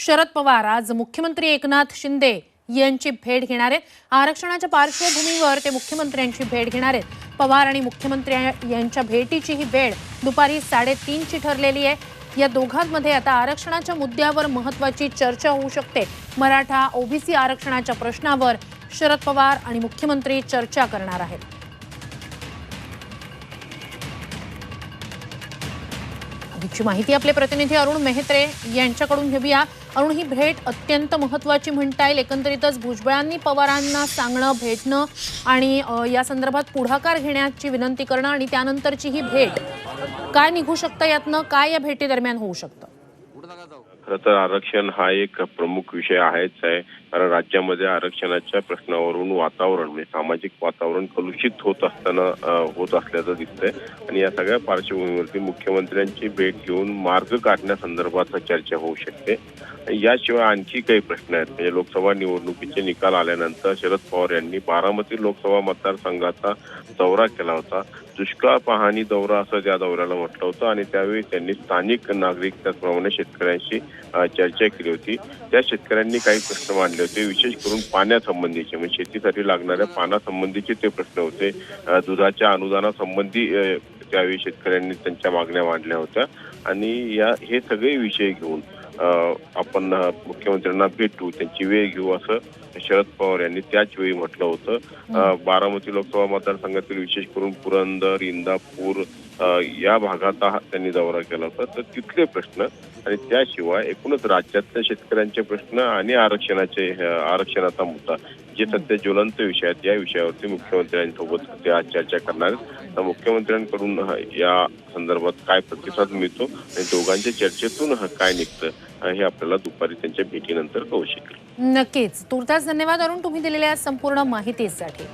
शरद पवार आज मुख्यमंत्री एकनाथ शिंदे यांची भेट घेणार आहेत। आरक्षणाच्या पार्श्वभूमीवर ते मुख्यमंत्र्यांची भेट घेणार आहेत। पवार आणि मुख्यमंत्री यांच्या भेटीची ही वेळ दुपारी 3:30 ची ठरलेली आहे। या दोघांमध्ये आता आरक्षणाच्या मुद्द्यावर महत्त्वाची चर्चा होऊ शकते। मराठा ओबीसी आरक्षणाच्या प्रश्नावर शरद पवार आणि मुख्यमंत्री चर्चा करणार आहेत। अधिकची माहिती आपले प्रतिनिधी अरुण मेहत्रे यांच्याकडून घेऊया। अरुण, ही भेट अत्यंत महत्त्वाची म्हणता येईल। एकंदरीतच भुजबळांनी पवारांना सांगणं, भेटणं आणि या संदर्भात पुढाकार घेण्याची विनंती करणं आणि त्यानंतरची ही भेट काय निघू शकतं, यातनं काय या भेटीदरम्यान होऊ शकतं? खरं तर आरक्षण हा एक प्रमुख विषय आहेच आहे, कारण राज्यामध्ये आरक्षणाच्या प्रश्नावरून वातावरण म्हणजे सामाजिक वातावरण कलुषित होत असल्याचं दिसतंय आणि या सगळ्या पार्श्वभूमीवरती मुख्यमंत्र्यांची भेट घेऊन मार्ग काढण्यासंदर्भात चर्चा होऊ शकते। याशिवाय आणखी काही प्रश्न आहेत। म्हणजे लोकसभा निवडणुकीचे निकाल आल्यानंतर शरद पवार यांनी बारामती लोकसभा मतदारसंघाचा दौरा केला होता। दुष्काळ पाहणी दौरा असं त्या दौऱ्याला म्हटलं होतं आणि त्यावेळी त्यांनी स्थानिक नागरिक त्याचप्रमाणे शेतकऱ्यांशी चर्चा केली होती। त्या शेतकऱ्यांनी काही प्रश्न मांडले होते, विशेष करून पाण्यासंबंधीचे, म्हणजे शेतीसाठी लागणाऱ्या पाण्यासंबंधीचे ते प्रश्न होते। दुधाच्या अनुदानासंबंधी त्यावेळी शेतकऱ्यांनी त्यांच्या मागण्या मांडल्या होत्या आणि हे सगळे विषय घेऊन आपण मुख्यमंत्र्यांना भेटू, त्यांची वेळ घेऊ असं शरद पवार यांनी त्याच वेळी म्हटलं होतं। बारामती लोकसभा मतदारसंघातील विशेष करून पुरंदर, इंदापूर या भागात त्यांनी दौरा केला होता। तर तिथले प्रश्न आणि त्याशिवाय एकूणच राज्यातल्या शेतकऱ्यांचे प्रश्न आणि आरक्षणाचा मुद्दा जे सध्या ज्वलंत विषय आहेत, या विषयावरती मुख्यमंत्र्यांसोबत ते आज चर्चा करणार आहेत। मुख्यमंत्र्यांकडून या संदर्भात काय प्रतिसाद मिळतो आणि दोघांच्या चर्चेतून काय निघतं हे आपल्याला दुपारी त्यांच्या भेटीनंतर कळू शकेल। नक्कीच। तुर्तास धन्यवाद अरुण, तुम्ही दिलेल्या संपूर्ण माहितीसाठी।